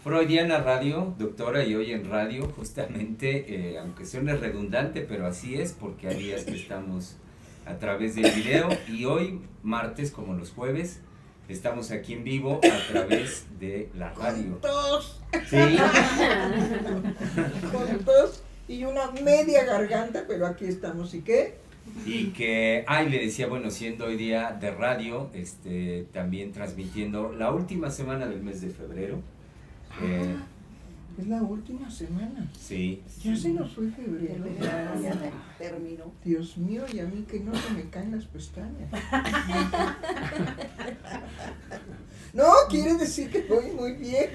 Freudiana Radio, doctora, y hoy en radio, justamente, aunque suene redundante, pero así es, porque hay días que estamos a través del video, y hoy, martes, como los jueves, estamos aquí en vivo a través de la radio. Con tos. Sí. Con tos y una media garganta, pero aquí estamos. ¿Y qué? Y que, le decía, bueno, siendo hoy día de radio, también transmitiendo la última semana del mes de febrero. Es la última semana. Sí. Ya se nos fue febrero. Ya terminó. Dios mío, y a mí que no se me caen las pestañas. No, quiere decir que voy muy bien.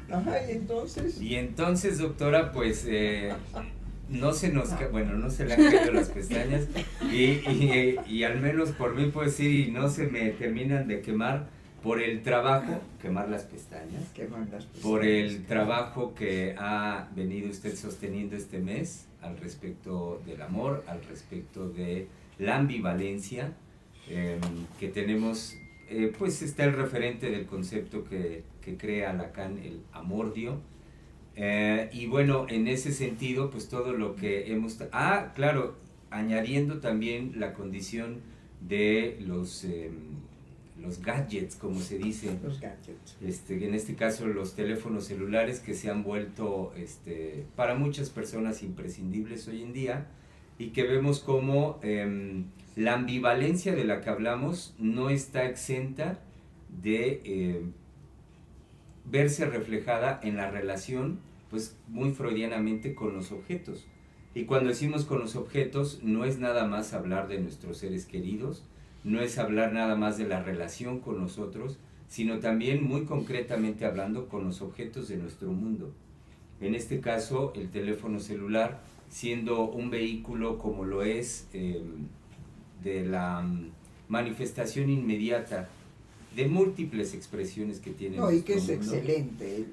Ajá, y entonces. Y entonces, doctora, pues no se nos, no se le han caído las pestañas y al menos por mí puedo decir, y no se me terminan de quemar por el trabajo, quemar las pestañas, por el trabajo que ha venido usted sosteniendo este mes al respecto del amor, al respecto de la ambivalencia que tenemos, pues está el referente del concepto que crea Lacan, el amordio. Y bueno, en ese sentido, pues todo lo que hemos... claro, añadiendo también la condición de los gadgets, como se dice. Los gadgets. En este caso, los teléfonos celulares que se han vuelto para muchas personas imprescindibles hoy en día, y que vemos como la ambivalencia de la que hablamos no está exenta de verse reflejada en la relación, pues muy freudianamente, con los objetos. Y cuando decimos con los objetos, no es nada más hablar de nuestros seres queridos, no es hablar nada más de la relación con nosotros, sino también muy concretamente hablando con los objetos de nuestro mundo. En este caso, el teléfono celular, siendo un vehículo como lo es de la manifestación inmediata de múltiples expresiones que tiene No, y que es mundo. excelente.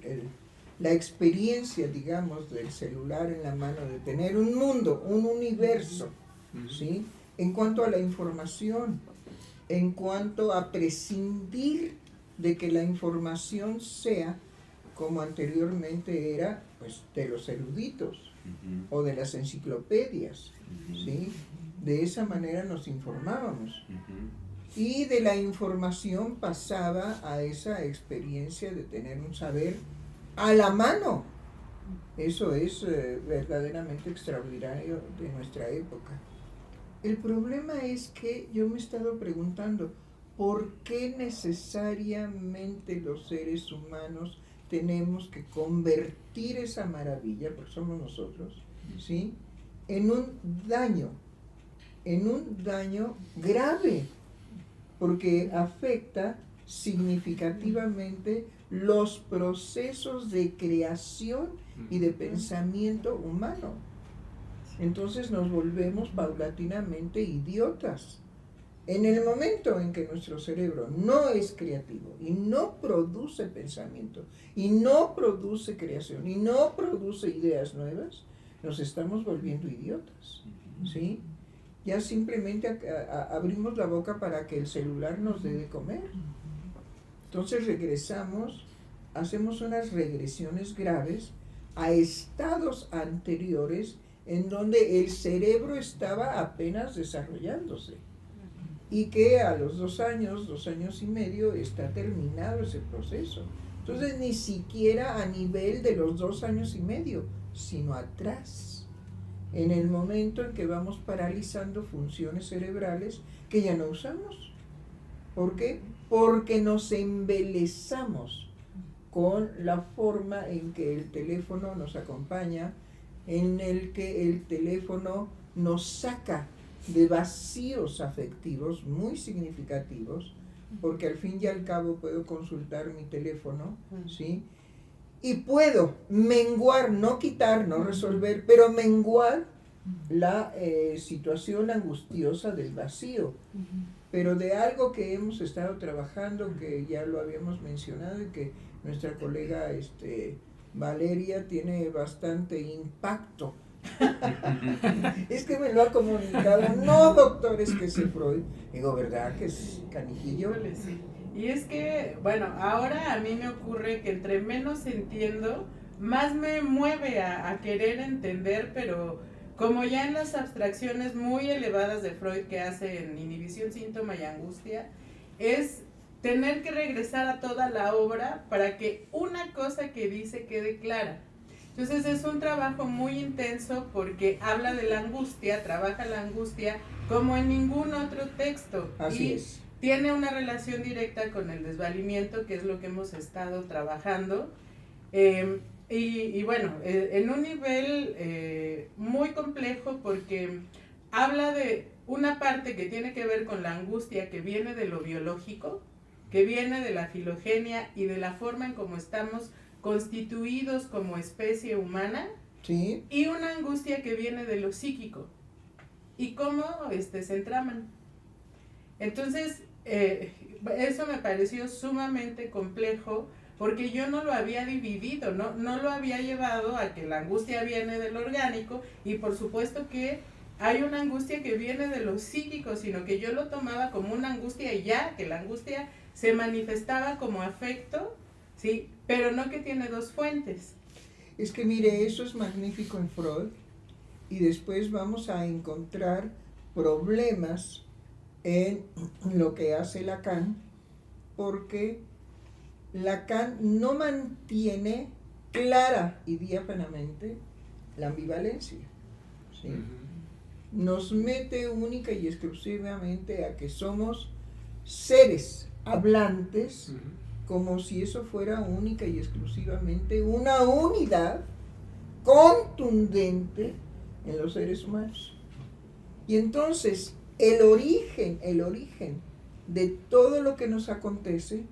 La experiencia, digamos, del celular en la mano, de tener un mundo, un universo, ¿sí? En cuanto a la información, en cuanto a prescindir de que la información sea, como anteriormente era, pues de los eruditos o de las enciclopedias, ¿sí? De esa manera nos informábamos. Y de la información pasaba a esa experiencia de tener un saber a la mano. Eso es verdaderamente extraordinario de nuestra época. El problema es que yo me he estado preguntando, ¿por qué necesariamente los seres humanos tenemos que convertir esa maravilla, porque somos nosotros, ¿sí?, en un daño grave, porque afecta significativamente los procesos de creación y de pensamiento humano? Entonces nos volvemos paulatinamente idiotas. En el momento en que nuestro cerebro no es creativo y no produce pensamiento y no produce creación y no produce ideas nuevas, nos estamos volviendo idiotas, ¿sí? Ya simplemente abrimos la boca para que el celular nos dé de comer. Entonces regresamos, hacemos unas regresiones graves a estados anteriores en donde el cerebro estaba apenas desarrollándose, y que a los 2 años y medio está terminado ese proceso. Entonces ni siquiera a nivel de los 2 años y medio, sino atrás, en el momento en que vamos paralizando funciones cerebrales que ya no usamos. ¿Por qué? Porque nos embelezamos con la forma en que el teléfono nos acompaña, en el que el teléfono nos saca de vacíos afectivos muy significativos, porque al fin y al cabo puedo consultar mi teléfono, ¿sí?, y puedo menguar, no quitar, no resolver, pero menguar la situación angustiosa del vacío, pero de algo que hemos estado trabajando, que ya lo habíamos mencionado y que nuestra colega Valeria tiene bastante impacto. Es que me lo ha comunicado. No, doctor, es que ese Freud. Digo, ¿verdad que es canijillo? Y es que, bueno, ahora a mí me ocurre que entre menos entiendo, más me mueve a querer entender, pero como ya en las abstracciones muy elevadas de Freud que hace en Inhibición, Síntoma y Angustia, es tener que regresar a toda la obra para que una cosa que dice quede clara. Entonces es un trabajo muy intenso porque habla de la angustia, trabaja la angustia como en ningún otro texto. Así es. Tiene una relación directa con el desvalimiento, que es lo que hemos estado trabajando. Y bueno, en un nivel muy complejo porque habla de una parte que tiene que ver con la angustia que viene de lo biológico, que viene de la filogenia y de la forma en cómo estamos constituidos como especie humana, ¿sí? Y una angustia que viene de lo psíquico y cómo se entraman. Entonces, eso me pareció sumamente complejo porque yo no lo había dividido, no lo había llevado a que la angustia viene de lo orgánico y por supuesto que hay una angustia que viene de lo psíquico, sino que yo lo tomaba como una angustia y ya, que la angustia se manifestaba como afecto, ¿sí? Pero no que tiene dos fuentes. Es que mire, eso es magnífico en Freud y después vamos a encontrar problemas en lo que hace Lacan, porque Lacan no mantiene clara y diáfanamente la ambivalencia, ¿sí? Nos mete única y exclusivamente a que somos seres hablantes, como si eso fuera única y exclusivamente una unidad contundente en los seres humanos. Y entonces el origen de todo lo que nos acontece,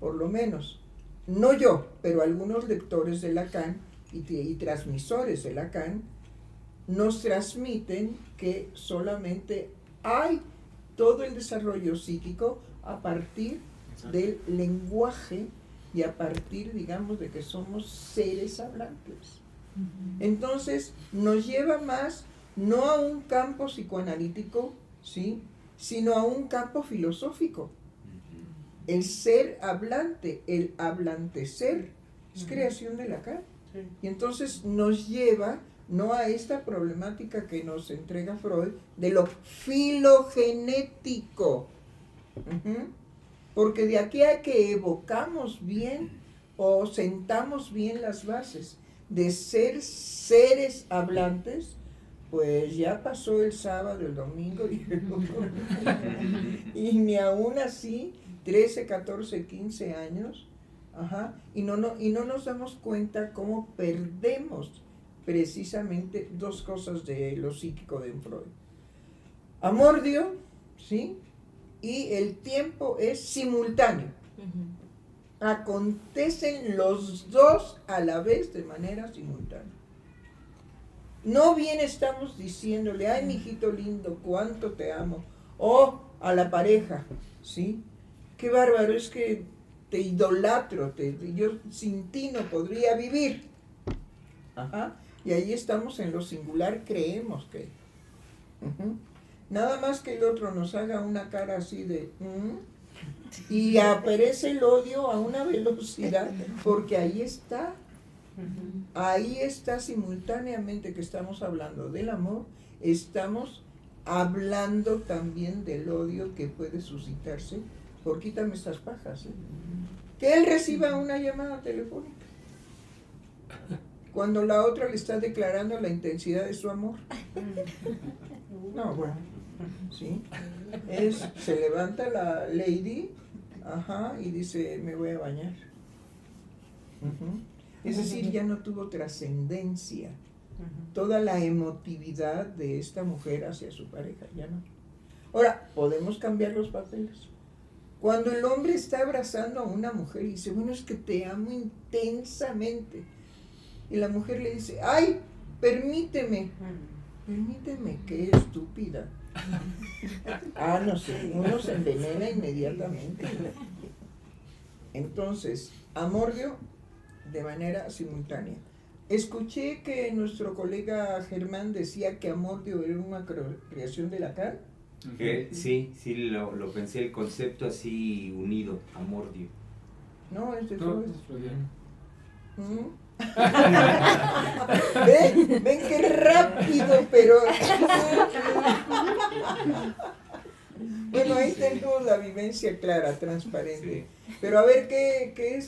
por lo menos, no yo, pero algunos lectores de Lacan y transmisores de Lacan, nos transmiten que solamente hay todo el desarrollo psíquico a partir del lenguaje y a partir, digamos, de que somos seres hablantes. Entonces, nos lleva más, no a un campo psicoanalítico, ¿sí?, sino a un campo filosófico. El ser hablante, el hablantecer, es creación de Lacan. Y entonces nos lleva no a esta problemática que nos entrega Freud de lo filogenético. Porque de aquí a que evocamos bien o sentamos bien las bases de ser seres hablantes, pues ya pasó el sábado, el domingo y ni aún así 13, 14, 15 años, y no nos damos cuenta cómo perdemos precisamente dos cosas de lo psíquico de Freud. Amordio, ¿sí?, y el tiempo es simultáneo. Acontecen los dos a la vez de manera simultánea. No bien estamos diciéndole, ay, mijito lindo, cuánto te amo, o a la pareja, ¿sí? Qué bárbaro, es que te idolatro, yo sin ti no podría vivir. Y ahí estamos en lo singular, creemos que. Nada más que el otro nos haga una cara así de y aparece el odio a una velocidad, porque ahí está simultáneamente que estamos hablando del amor, estamos hablando también del odio que puede suscitarse por quítame estas pajas, que él reciba una llamada telefónica cuando la otra le está declarando la intensidad de su amor. No, bueno, ¿sí? Se levanta la lady, y dice, me voy a bañar. Es decir, ya no tuvo trascendencia toda la emotividad de esta mujer hacia su pareja, ya no. Ahora, podemos cambiar los papeles. Cuando el hombre está abrazando a una mujer y dice, bueno, es que te amo intensamente, y la mujer le dice, ay, permíteme, qué estúpida. No sé, uno se envenena inmediatamente. Entonces, amordio de manera simultánea. Escuché que nuestro colega Germán decía que amordio era una creación de Lacan. Sí, lo pensé, el concepto así unido, amor-dio. No, es de No, Freud. es freudiano. Ven qué rápido, pero bueno, ahí tenemos la vivencia clara, transparente. Sí. Pero a ver, ¿qué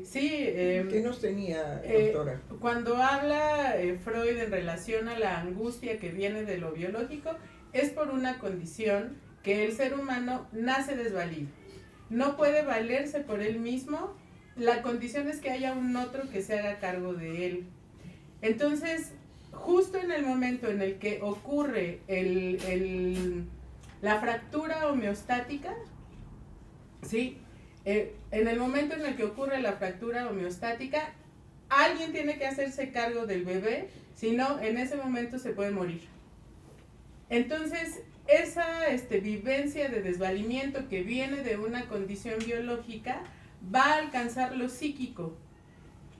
Sí, qué nos tenía, doctora? Cuando habla Freud en relación a la angustia que viene de lo biológico, es por una condición que el ser humano nace desvalido. No puede valerse por él mismo, la condición es que haya un otro que se haga cargo de él. Entonces, justo en el momento en el que ocurre la fractura homeostática, ¿sí? En el momento en el que ocurre la fractura homeostática, alguien tiene que hacerse cargo del bebé, si no, en ese momento se puede morir. Entonces, esa vivencia de desvalimiento que viene de una condición biológica va a alcanzar lo psíquico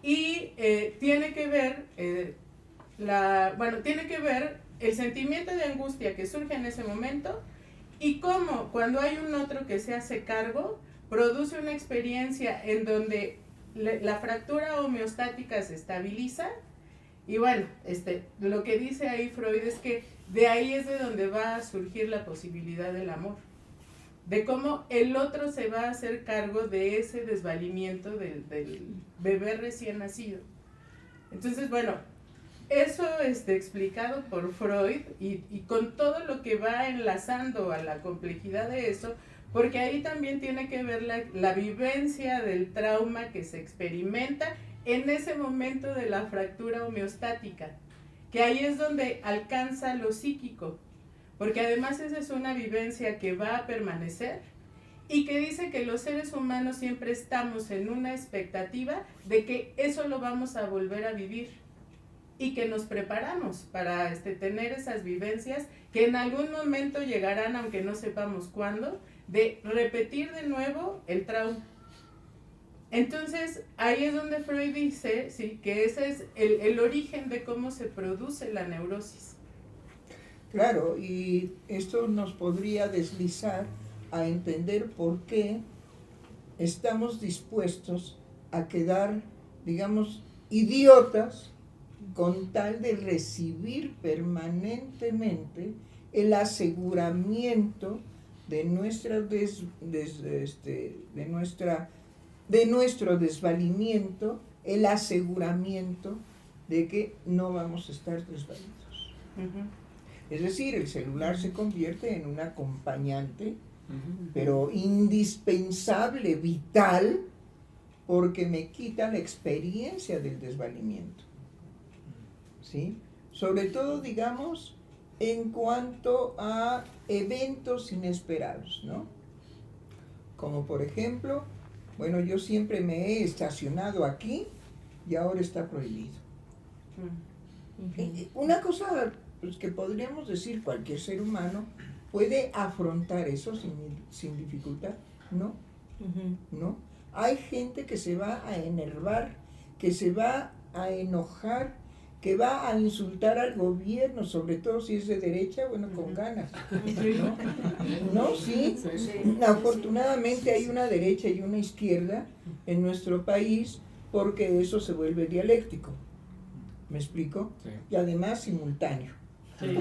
y tiene que ver tiene que ver el sentimiento de angustia que surge en ese momento y cómo cuando hay un otro que se hace cargo produce una experiencia en donde la fractura homeostática se estabiliza. Y bueno, lo que dice ahí Freud es que de ahí es de donde va a surgir la posibilidad del amor, de cómo el otro se va a hacer cargo de ese desvalimiento del bebé recién nacido. Entonces, bueno, eso explicado por Freud y con todo lo que va enlazando a la complejidad de eso, porque ahí también tiene que ver la vivencia del trauma que se experimenta en ese momento de la fractura homeostática, que ahí es donde alcanza lo psíquico, porque además esa es una vivencia que va a permanecer y que dice que los seres humanos siempre estamos en una expectativa de que eso lo vamos a volver a vivir y que nos preparamos para tener esas vivencias que en algún momento llegarán, aunque no sepamos cuándo, de repetir de nuevo el trauma. Entonces, ahí es donde Freud dice, sí, que ese es el origen de cómo se produce la neurosis. Claro, y esto nos podría deslizar a entender por qué estamos dispuestos a quedar, digamos, idiotas con tal de recibir permanentemente el aseguramiento de nuestro desvalimiento, el aseguramiento de que no vamos a estar desvalidos. Uh-huh. Es decir, el celular se convierte en un acompañante, pero indispensable, vital, porque me quita la experiencia del desvalimiento. ¿Sí? Sobre todo, digamos, en cuanto a eventos inesperados, ¿no? Como por ejemplo, bueno, yo siempre me he estacionado aquí y ahora está prohibido. Una cosa pues, que podríamos decir cualquier ser humano puede afrontar eso sin dificultad, ¿no? ¿No? Hay gente que se va a enervar, que se va a enojar, que va a insultar al gobierno, sobre todo si es de derecha, bueno, con ganas, ¿no? ¿No? Sí. Afortunadamente hay una derecha y una izquierda en nuestro país porque eso se vuelve dialéctico. ¿Me explico? Sí. Y además simultáneo. Sí.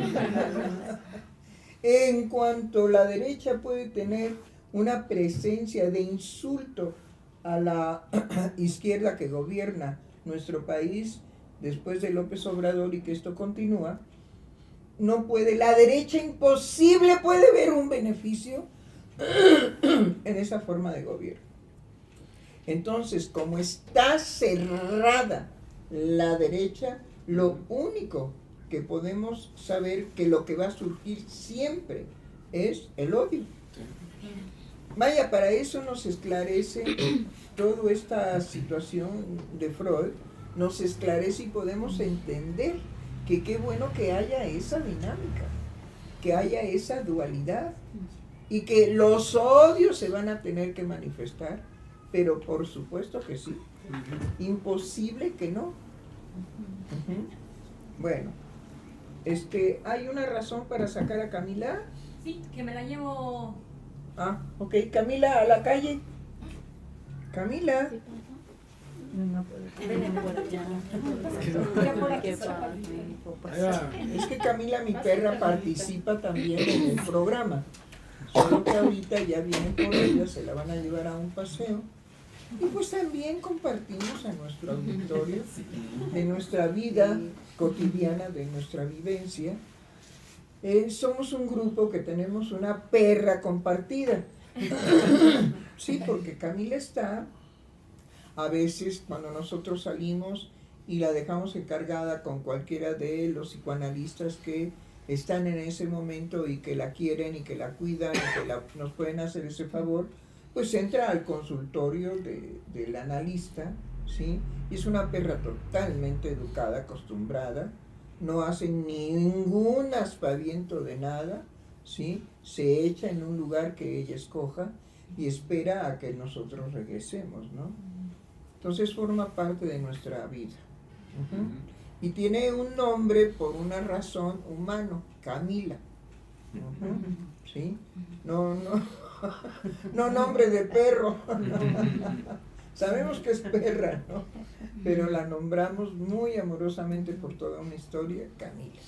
En cuanto la derecha puede tener una presencia de insulto a la izquierda que gobierna nuestro país después de López Obrador y que esto continúa, no puede, la derecha imposible puede ver un beneficio en esa forma de gobierno. Entonces, como está cerrada la derecha, lo único que podemos saber que lo que va a surgir siempre es el odio. Vaya, para eso nos esclarece toda esta situación de Freud, nos esclarece y podemos entender que qué bueno que haya esa dinámica, que haya esa dualidad y que los odios se van a tener que manifestar, pero por supuesto que sí, imposible que no. Bueno, ¿Hay una razón para sacar a Camila? Sí, que me la llevo. Ah, ok, Camila, a la calle. Camila. Es que Camila, mi perra, participa también en el programa. Solo que ahorita ya viene por ella, se la van a llevar a un paseo. Y pues también compartimos a nuestro auditorio de nuestra vida cotidiana, de nuestra vivencia. Somos un grupo que tenemos una perra compartida. Sí, porque Camila está, a veces cuando nosotros salimos y la dejamos encargada con cualquiera de los psicoanalistas que están en ese momento y que la quieren y que la cuidan y que nos pueden hacer ese favor, pues entra al consultorio del analista, ¿sí? Y es una perra totalmente educada, acostumbrada, no hace ningún aspaviento de nada, ¿sí? Se echa en un lugar que ella escoja y espera a que nosotros regresemos, ¿no? Entonces forma parte de nuestra vida. Uh-huh. Y tiene un nombre por una razón humano, Camila. Uh-huh. ¿Sí? No nombre de perro. Sabemos que es perra, ¿no? Pero la nombramos muy amorosamente por toda una historia, Camila.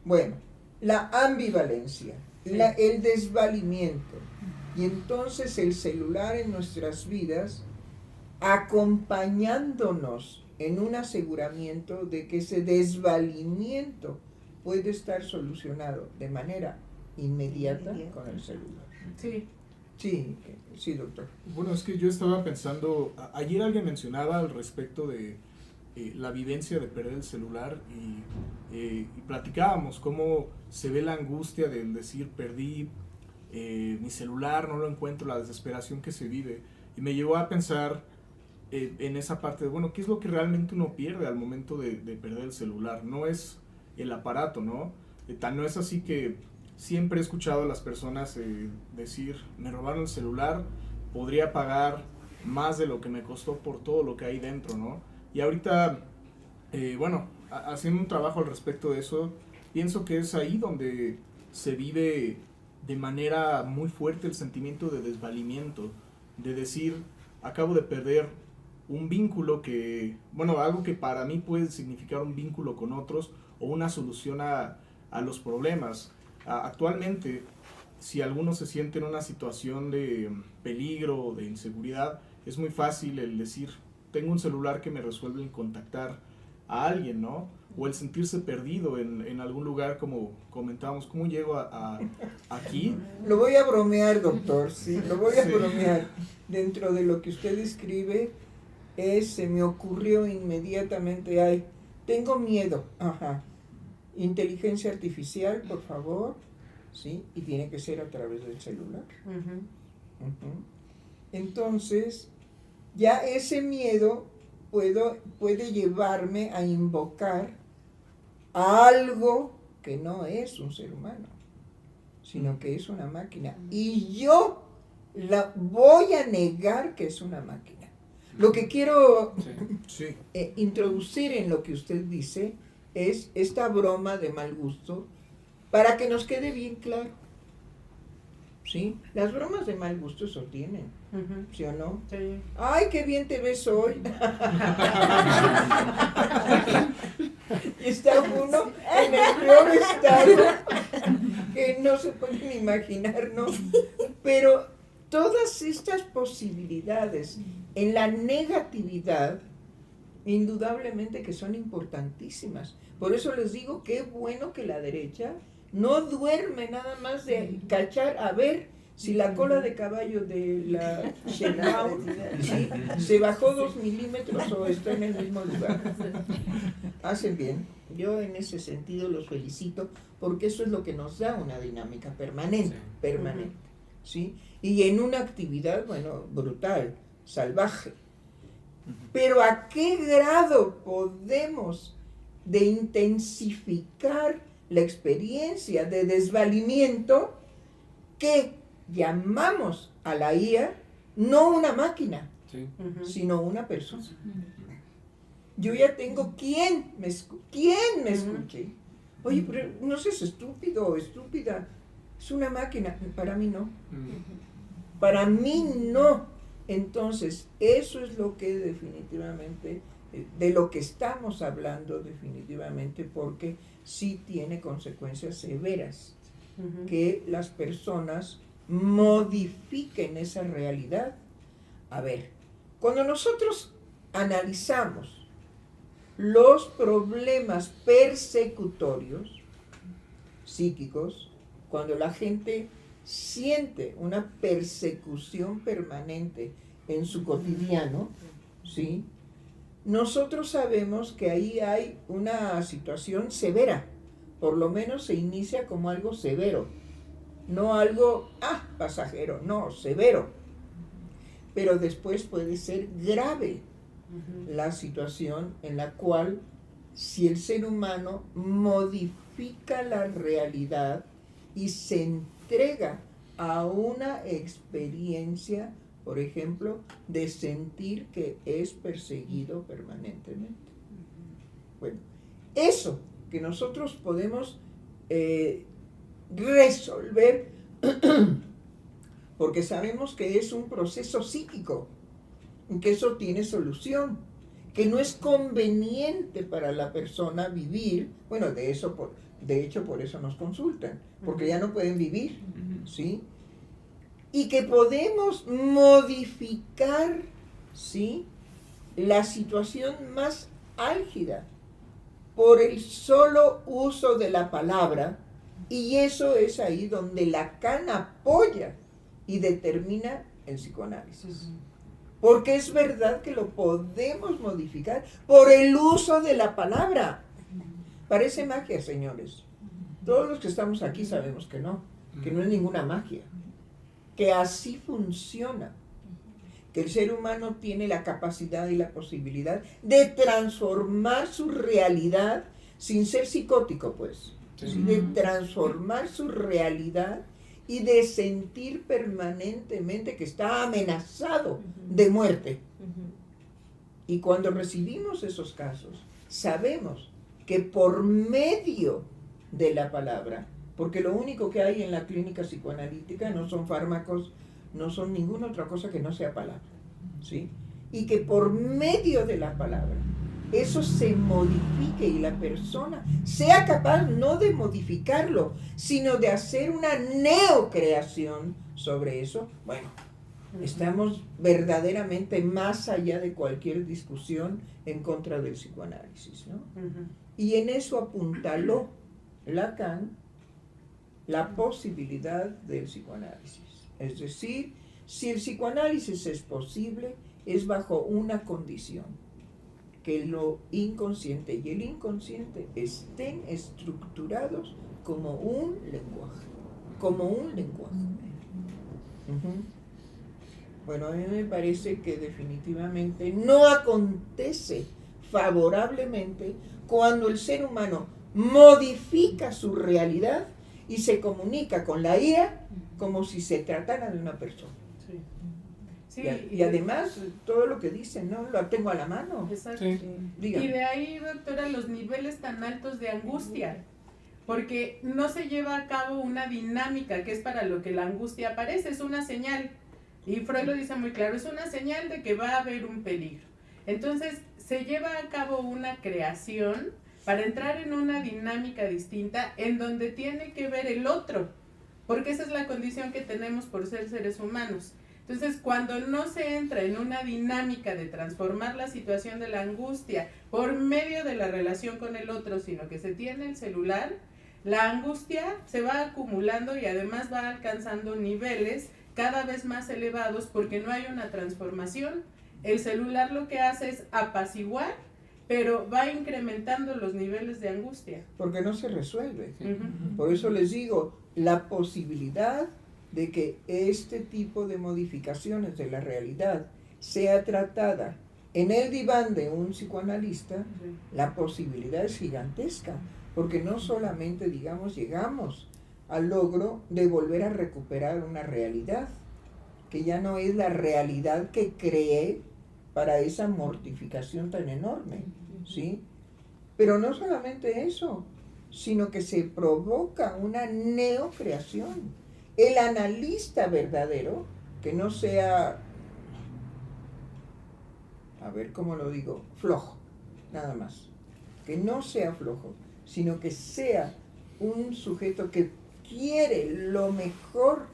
Bueno, la ambivalencia, el desvalimiento, y entonces el celular en nuestras vidas acompañándonos en un aseguramiento de que ese desvalimiento puede estar solucionado de manera inmediata con el celular. Sí. Sí, doctor. Bueno, es que yo estaba pensando, ayer alguien mencionaba al respecto de la vivencia de perder el celular y platicábamos cómo se ve la angustia del decir perdí mi celular, no lo encuentro, la desesperación que se vive, y me llevó a pensar en esa parte de, bueno, ¿qué es lo que realmente uno pierde al momento de perder el celular? No es el aparato, ¿no? Tan no es así que siempre he escuchado a las personas decir, me robaron el celular, podría pagar más de lo que me costó por todo lo que hay dentro, ¿no? Y ahorita, haciendo un trabajo al respecto de eso, pienso que es ahí donde se vive de manera muy fuerte el sentimiento de desvalimiento, de decir, acabo de perder un vínculo que, algo que para mí puede significar un vínculo con otros o una solución a los problemas. Actualmente, si alguno se siente en una situación de peligro o de inseguridad, es muy fácil el decir, tengo un celular que me resuelve en contactar a alguien, ¿no? O el sentirse perdido en algún lugar, como comentábamos, ¿cómo llego aquí? Lo voy a bromear, doctor, sí, lo voy a bromear. Dentro de lo que usted escribe, se me ocurrió inmediatamente, tengo miedo, inteligencia artificial, por favor, ¿sí? Y tiene que ser a través del celular. Uh-huh. Uh-huh. Entonces, ya ese miedo puede llevarme a invocar a algo que no es un ser humano, sino que es una máquina. Y yo la voy a negar que es una máquina. Lo que quiero introducir en lo que usted dice es esta broma de mal gusto para que nos quede bien claro. ¿Sí? Las bromas de mal gusto eso tienen, ¿sí o no? Sí. ¡Ay, qué bien te ves hoy! Y está uno en el peor estado que no se pueden imaginar, ¿no? Pero todas estas posibilidades en la negatividad, indudablemente que son importantísimas. Por eso les digo, qué bueno que la derecha no duerme nada más de cachar a ver si la cola de caballo de la Sheinbaum se bajó 2 milímetros o está en el mismo lugar. Hacen bien. Yo en ese sentido los felicito porque eso es lo que nos da una dinámica permanente, ¿sí? Y en una actividad, brutal, salvaje. Pero ¿a qué grado podemos de intensificar la experiencia de desvalimiento que llamamos a la IA no una máquina, sino una persona? Yo ya tengo quien me escuche, Oye, pero no seas estúpido o estúpida. Es una máquina. Para mí no. Para mí no. Entonces, eso es lo que definitivamente, de lo que estamos hablando definitivamente, porque sí tiene consecuencias severas. Que las personas modifiquen esa realidad. A ver, cuando nosotros analizamos los problemas persecutorios psíquicos, cuando la gente siente una persecución permanente en su cotidiano, ¿sí? Nosotros sabemos que ahí hay una situación severa, por lo menos se inicia como algo severo, no algo, pasajero, no, severo, pero después puede ser grave la situación en la cual, si el ser humano modifica la realidad y se entrega a una experiencia, por ejemplo, de sentir que es perseguido permanentemente. Bueno, eso que nosotros podemos resolver, porque sabemos que es un proceso psíquico, que eso tiene solución, que no es conveniente para la persona vivir, bueno, de hecho por eso nos consultan, porque ya no pueden vivir, ¿sí? Y que podemos modificar, ¿sí?, la situación más álgida por el solo uso de la palabra, y eso es ahí donde Lacan apoya y determina el psicoanálisis. Porque es verdad que lo podemos modificar por el uso de la palabra. Parece magia, señores. Todos los que estamos aquí sabemos que no es ninguna magia. Que así funciona. Que el ser humano tiene la capacidad y la posibilidad de transformar su realidad sin ser psicótico, pues. Sí. De transformar su realidad y de sentir permanentemente que está amenazado de muerte. Y cuando recibimos esos casos, sabemos que por medio de la palabra, porque lo único que hay en la clínica psicoanalítica no son fármacos, no son ninguna otra cosa que no sea palabra, ¿sí? Y que por medio de la palabra eso se modifique y la persona sea capaz no de modificarlo, sino de hacer una neocreación sobre eso. Bueno, estamos verdaderamente más allá de cualquier discusión en contra del psicoanálisis, ¿no? Y en eso apuntaló Lacan la posibilidad del psicoanálisis. Es decir, si el psicoanálisis es posible, es bajo una condición: que lo inconsciente y el inconsciente estén estructurados como un lenguaje. Bueno, a mí me parece que definitivamente no acontece favorablemente cuando el ser humano modifica su realidad y se comunica con la ira como si se tratara de una persona. Sí, y además, todo lo que dicen, ¿no? Lo tengo a la mano. Exacto. Sí. Y de ahí, doctora, los niveles tan altos de angustia, porque no se lleva a cabo una dinámica, que es para lo que la angustia aparece, es una señal. Y Freud lo dice muy claro, es una señal de que va a haber un peligro. Entonces, se lleva a cabo una creación para entrar en una dinámica distinta en donde tiene que ver el otro, porque esa es la condición que tenemos por ser seres humanos. Entonces, cuando no se entra en una dinámica de transformar la situación de la angustia por medio de la relación con el otro, sino que se tiene el celular, la angustia se va acumulando y además va alcanzando niveles cada vez más elevados porque no hay una transformación. El celular lo que hace es apaciguar, pero va incrementando los niveles de angustia. Porque no se resuelve. Por eso les digo, la posibilidad de que este tipo de modificaciones de la realidad sea tratada en el diván de un psicoanalista, la posibilidad es gigantesca, porque no solamente, digamos, llegamos al logro de volver a recuperar una realidad, que ya no es la realidad que creé para esa mortificación tan enorme, ¿sí? Pero no solamente eso, sino que se provoca una neocreación. El analista verdadero, que no sea, a ver cómo lo digo, flojo, nada más, que no sea flojo, sino que sea un sujeto que quiere lo mejor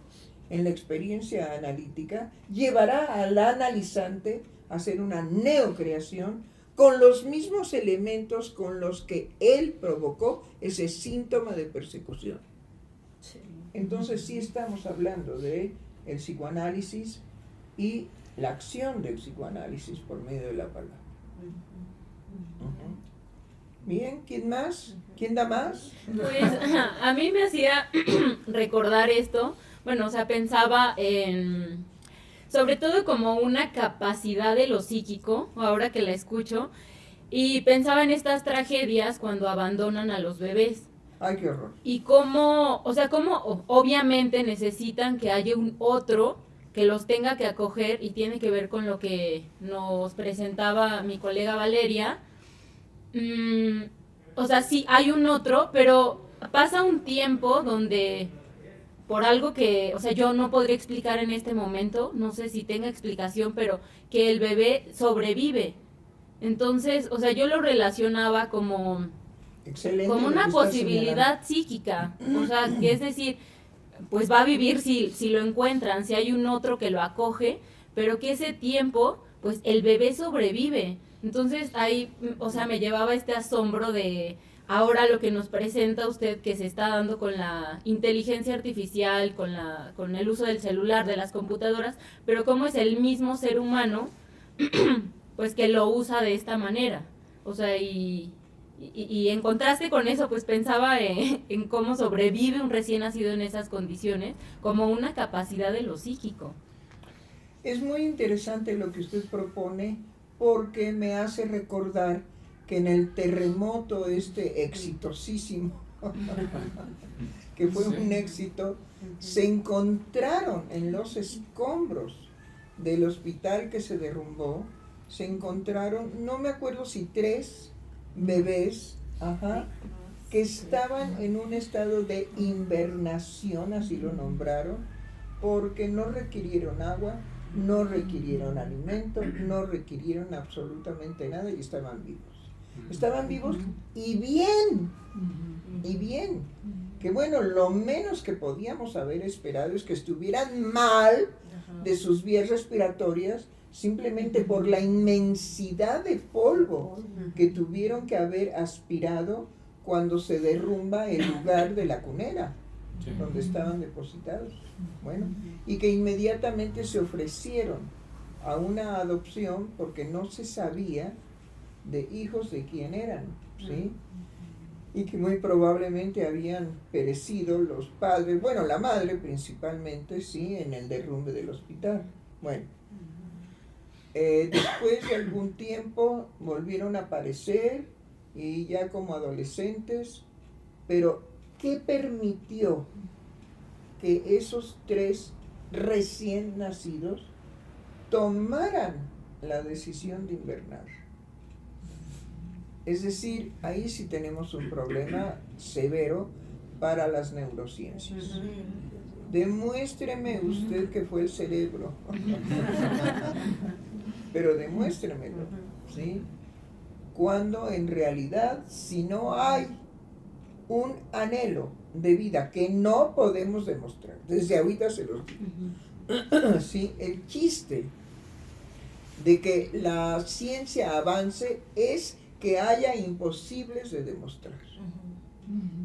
en la experiencia analítica, llevará al analizante a hacer una neocreación con los mismos elementos con los que él provocó ese síntoma de persecución. Entonces sí estamos hablando de el psicoanálisis y la acción del psicoanálisis por medio de la palabra. Bien, ¿quién más? ¿Quién da más? Pues a mí me hacía recordar esto, bueno, o sea, pensaba en, sobre todo como una capacidad de lo psíquico, ahora que la escucho, y pensaba en estas tragedias cuando abandonan a los bebés. Ay, qué horror. Y cómo, o sea, cómo obviamente necesitan que haya un otro que los tenga que acoger, y tiene que ver con lo que nos presentaba mi colega Valeria. O sea, sí, hay un otro, pero pasa un tiempo donde, por algo que, o sea, yo no podría explicar en este momento, no sé si tenga explicación, pero que el bebé sobrevive. Entonces, o sea, yo lo relacionaba como Excelente. como lo una que estás posibilidad psíquica, o sea, que es decir, pues va a vivir si lo encuentran, si hay un otro que lo acoge, pero que ese tiempo, pues el bebé sobrevive. Entonces ahí, o sea, me llevaba este asombro de ahora lo que nos presenta usted, que se está dando con la inteligencia artificial, con el uso del celular, de las computadoras, pero cómo es el mismo ser humano, pues que lo usa de esta manera. O sea, y en contraste con eso, pues pensaba en cómo sobrevive un recién nacido en esas condiciones, como una capacidad de lo psíquico. Es muy interesante lo que usted propone, porque me hace recordar que en el terremoto exitosísimo, que fue un éxito, se encontraron en los escombros del hospital que se derrumbó, se encontraron, no me acuerdo si 3 bebés, que estaban en un estado de invernación, así lo nombraron, porque no requirieron agua, no requirieron alimento, no requirieron absolutamente nada y estaban vivos. Estaban vivos y bien, que bueno, lo menos que podíamos haber esperado es que estuvieran mal de sus vías respiratorias, simplemente por la inmensidad de polvo que tuvieron que haber aspirado cuando se derrumba el lugar de la cunera, donde estaban depositados. Bueno, y que inmediatamente se ofrecieron a una adopción porque no se sabía de hijos de quién eran, ¿sí? Y que muy probablemente habían perecido los padres, bueno, la madre principalmente, sí, en el derrumbe del hospital. Bueno, después de algún tiempo volvieron a aparecer y ya como adolescentes, pero ¿qué permitió que esos 3 recién nacidos tomaran la decisión de invernar? Es decir, ahí sí tenemos un problema severo para las neurociencias. Demuéstreme usted que fue el cerebro, pero demuéstremelo, ¿sí? Cuando en realidad, si no hay un anhelo de vida que no podemos demostrar, desde ahorita se los digo, ¿sí? El chiste de que la ciencia avance es que haya imposibles de demostrar.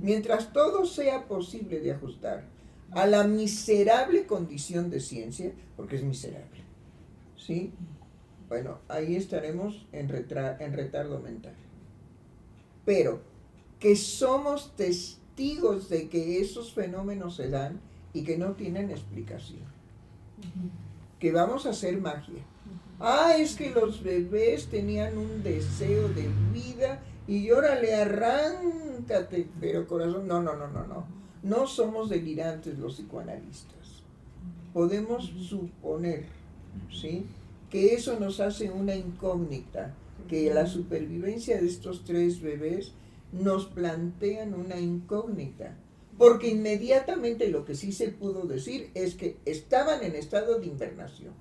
Mientras todo sea posible de ajustar a la miserable condición de ciencia, porque es miserable, ¿sí? Bueno, ahí estaremos en retardo mental. Pero que somos testigos de que esos fenómenos se dan y que no tienen explicación. Que vamos a hacer magia. Es que los bebés tenían un deseo de vida y órale, arráncate, pero corazón, no. No somos delirantes los psicoanalistas. Podemos suponer, ¿sí?, que eso nos hace una incógnita, que la supervivencia de estos 3 bebés nos plantean una incógnita, porque inmediatamente lo que sí se pudo decir es que estaban en estado de invernación.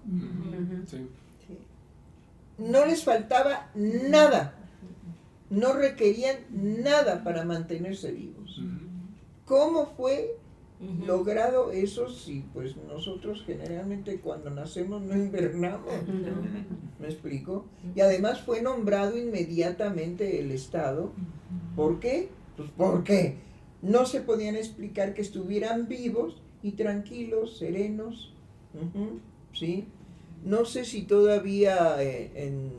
Sí. No les faltaba nada, no requerían nada para mantenerse vivos. ¿Cómo fue logrado eso si pues nosotros generalmente cuando nacemos no invernamos? ¿Me explico? Y además fue nombrado inmediatamente el estado. ¿Por qué? Pues porque no se podían explicar que estuvieran vivos y tranquilos, serenos, ¿sí? No sé si todavía en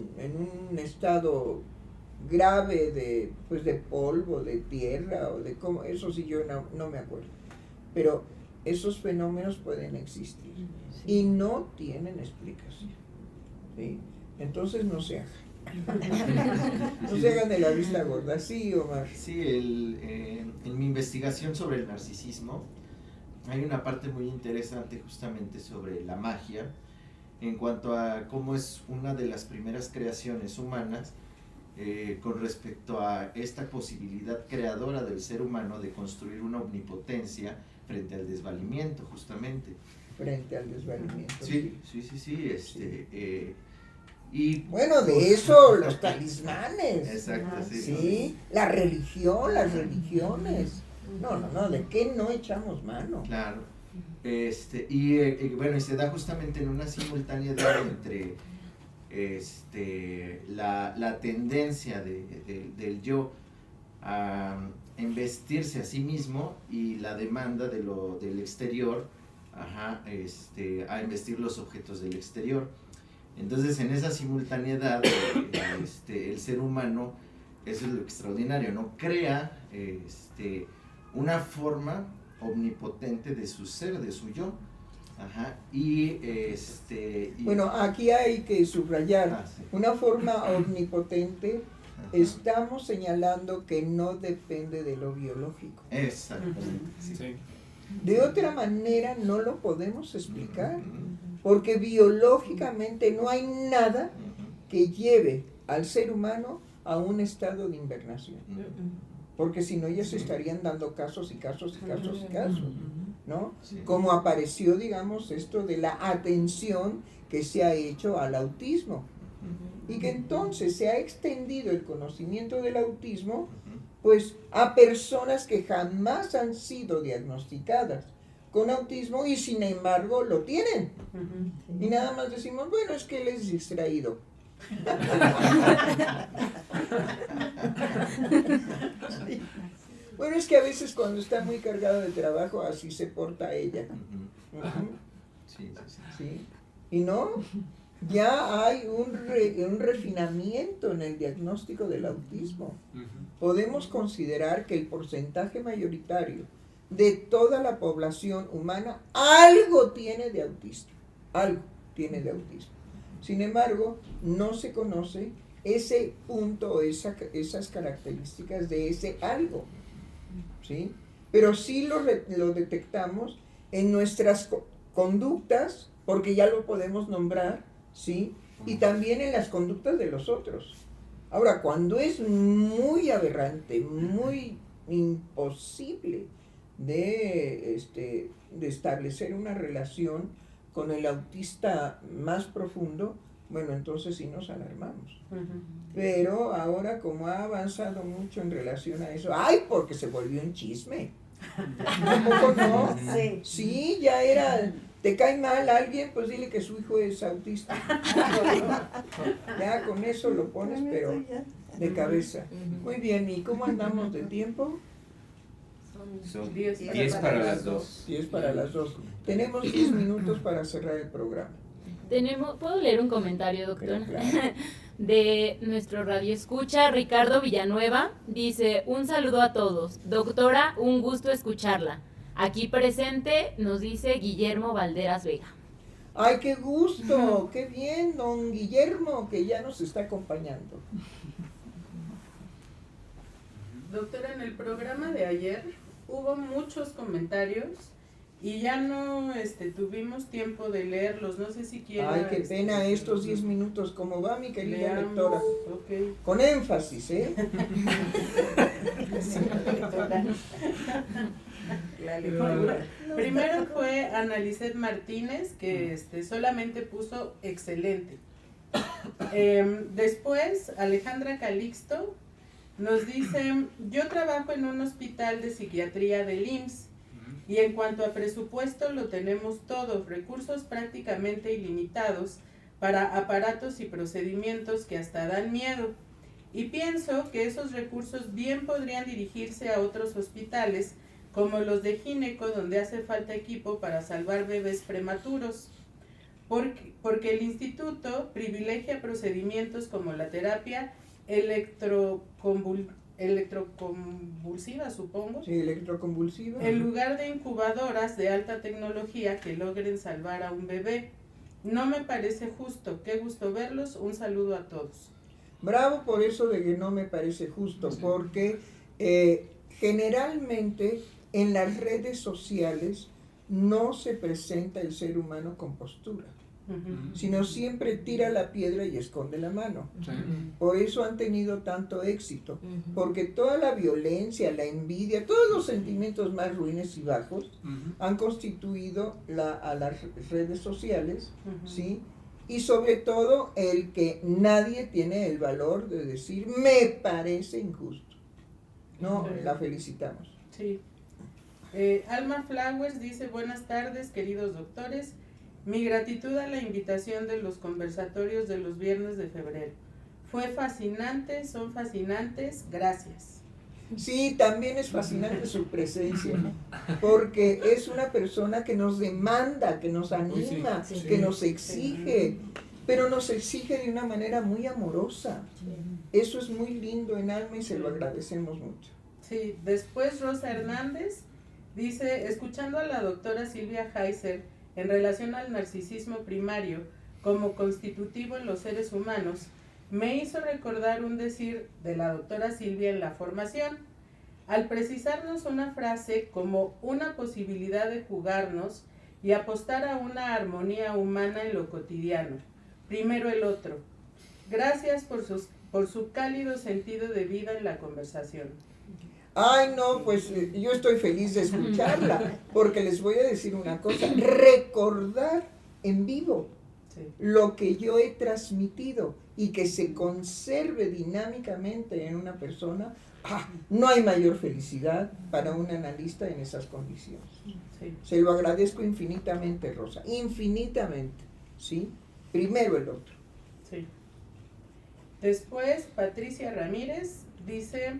un estado grave de polvo, de tierra o de cómo, eso sí yo no me acuerdo. Pero esos fenómenos pueden existir y no tienen explicación, ¿sí? Entonces no se hagan. No se hagan de la vista gorda, ¿sí, Omar? Sí, en mi investigación sobre el narcisismo hay una parte muy interesante justamente sobre la magia, en cuanto a cómo es una de las primeras creaciones humanas con respecto a esta posibilidad creadora del ser humano de construir una omnipotencia frente al desvalimiento, justamente. Frente al desvalimiento. Sí. Y bueno, de eso, los talismanes. Exacto, sí. Sí, la religión, las religiones. No, ¿de qué no echamos mano? Claro. Bueno, y se da justamente en una simultaneidad entre la tendencia del yo a investirse a sí mismo y la demanda del exterior a investir los objetos del exterior. Entonces, en esa simultaneidad, el ser humano, eso es lo extraordinario, ¿no? Crea una forma omnipotente de su ser, de su yo. Bueno, aquí hay que subrayar sí. una forma omnipotente. Estamos señalando que no depende de lo biológico. Exactamente. Sí. De otra manera no lo podemos explicar, porque biológicamente no hay nada que lleve al ser humano a un estado de invernación. Porque si no, ya se estarían dando casos y casos y casos y casos, ¿no? Sí. Como apareció, digamos, esto de la atención que se ha hecho al autismo. Y que entonces se ha extendido el conocimiento del autismo, pues, a personas que jamás han sido diagnosticadas con autismo y sin embargo lo tienen. Y nada más decimos, bueno, es que él es distraído. Sí. Bueno, es que a veces cuando está muy cargado de trabajo así se porta ella. Sí. Y no, ya hay un refinamiento en el diagnóstico del autismo. Podemos considerar que el porcentaje mayoritario de toda la población humana algo tiene de autismo. Sin embargo, no se conoce ese punto, esas características de ese algo, ¿sí? Pero sí lo detectamos en nuestras conductas, porque ya lo podemos nombrar, ¿sí? Y también en las conductas de los otros. Ahora, cuando es muy aberrante, muy imposible de establecer una relación con el autista más profundo, bueno, entonces sí nos alarmamos. Pero ahora, como ha avanzado mucho en relación a eso, ¡ay! Porque se volvió un chisme. ¿Tampoco no? Sí, ya era, ¿te cae mal alguien? Pues dile que su hijo es autista. Ya con eso lo pones, pero de cabeza. Muy bien, ¿y cómo andamos de tiempo? Son 10 para las 2. 10 para las 2. Tenemos 10 minutos para cerrar el programa. ¿Puedo leer un comentario, doctor? Claro. De nuestro radioescucha, Ricardo Villanueva, dice, un saludo a todos. Doctora, un gusto escucharla. Aquí presente nos dice Guillermo Valderas Vega. ¡Ay, qué gusto! ¡Qué bien, don Guillermo, que ya nos está acompañando! Doctora, en el programa de ayer hubo muchos comentarios y ya no tuvimos tiempo de leerlos, no sé si quieren. Ay, qué pena estos 10 minutos. ¿Cómo va, mi querida leamos, lectora? ok. Con énfasis, ¿eh? La lectura. Primero fue Analicet Martínez, que solamente puso excelente. Después, Alejandra Calixto nos dice: yo trabajo en un hospital de psiquiatría del IMSS y en cuanto a presupuesto lo tenemos todo, recursos prácticamente ilimitados para aparatos y procedimientos que hasta dan miedo. Y pienso que esos recursos bien podrían dirigirse a otros hospitales como los de gineco, donde hace falta equipo para salvar bebés prematuros. Porque el instituto privilegia procedimientos como la terapia electroconvulsiva, supongo, Sí, electroconvulsiva. en lugar de incubadoras de alta tecnología que logren salvar a un bebé. No me parece justo. Qué gusto verlos. Un saludo a todos. Bravo por eso de que no me parece justo, porque generalmente en las redes sociales no se presenta el ser humano con postura, sino siempre tira la piedra y esconde la mano. Por eso han tenido tanto éxito, porque toda la violencia, la envidia, todos los sentimientos más ruines y bajos han constituido a las redes sociales, ¿sí? Y sobre todo el que nadie tiene el valor de decir me parece injusto. No, la felicitamos. Sí. Alma Flowers dice: buenas tardes, queridos doctores. Mi gratitud a la invitación de los conversatorios de los viernes de febrero. Fue fascinante, son fascinantes, gracias. Sí, también es fascinante su presencia, porque es una persona que nos demanda, que nos anima, sí, sí. que nos exige, pero nos exige de una manera muy amorosa. Eso es muy lindo en Alma y se lo agradecemos mucho. Sí, después Rosa Hernández dice: escuchando a la doctora Silvia Heiser en relación al narcisismo primario como constitutivo en los seres humanos, me hizo recordar un decir de la doctora Silvia en la formación, al precisarnos una frase como una posibilidad de jugarnos y apostar a una armonía humana en lo cotidiano. Primero el otro. Gracias por su cálido sentido de vida en la conversación. Ay, no, pues yo estoy feliz de escucharla, porque les voy a decir una cosa, recordar en vivo lo que yo he transmitido y que se conserve dinámicamente en una persona, no hay mayor felicidad para un analista en esas condiciones. Sí. Se lo agradezco infinitamente, Rosa, infinitamente, ¿sí? Primero el otro. Sí. Después, Patricia Ramírez dice: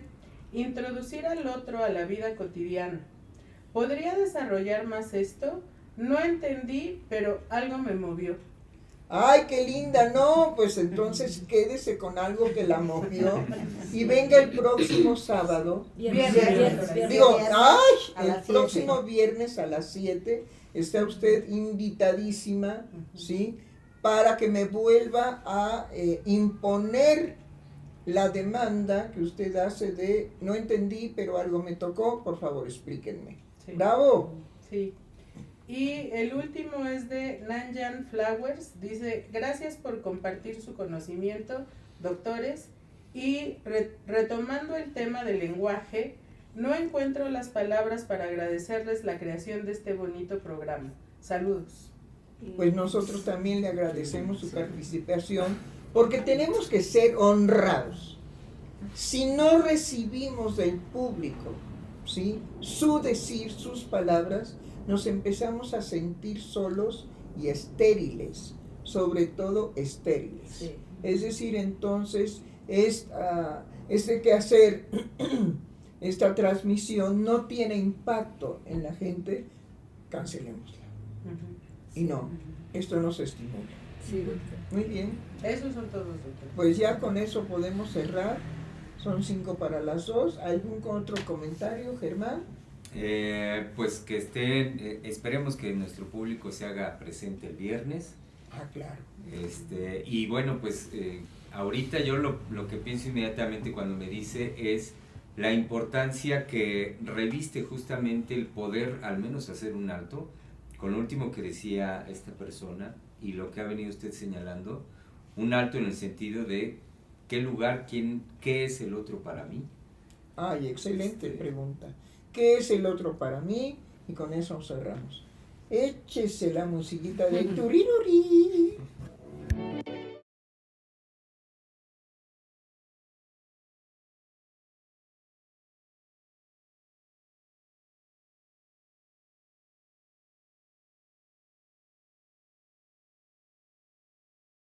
introducir al otro a la vida cotidiana. ¿Podría desarrollar más esto? No entendí, pero algo me movió. Ay, qué linda, no, pues entonces quédese con algo que la movió y venga el próximo sábado. Viernes. Digo, ay, A el las próximo 7. viernes a las 7 está usted invitadísima, ¿sí? Para que me vuelva a imponer la demanda que usted hace de no entendí, pero algo me tocó, por favor explíquenme. Sí. ¡Bravo! Sí. Y el último es de Nanjan Flowers, dice: gracias por compartir su conocimiento, doctores, y retomando el tema del lenguaje, no encuentro las palabras para agradecerles la creación de este bonito programa. Saludos. Pues nosotros también le agradecemos su participación, porque tenemos que ser honrados. Si no recibimos del público, ¿sí?, su decir, sus palabras, nos empezamos a sentir solos y estériles, sobre todo estériles. Sí. Es decir, entonces, este quehacer, esta transmisión no tiene impacto en la gente, cancelémosla. Y no, esto no se estimula. Sí, doctor. Muy bien, Esos son todos, doctor. pues ya con eso podemos cerrar. Son 5 para las 2. ¿Algún otro comentario, Germán? Pues que estén, esperemos que nuestro público se haga presente el viernes. Claro. Y bueno, pues ahorita yo lo que pienso inmediatamente cuando me dice es la importancia que reviste justamente el poder al menos hacer un alto, con lo último que decía esta persona y lo que ha venido usted señalando, un alto en el sentido de qué lugar, qué es el otro para mí. Ay, excelente pregunta. ¿Qué es el otro para mí? Y con eso cerramos. Échese la musiquita de turiruri.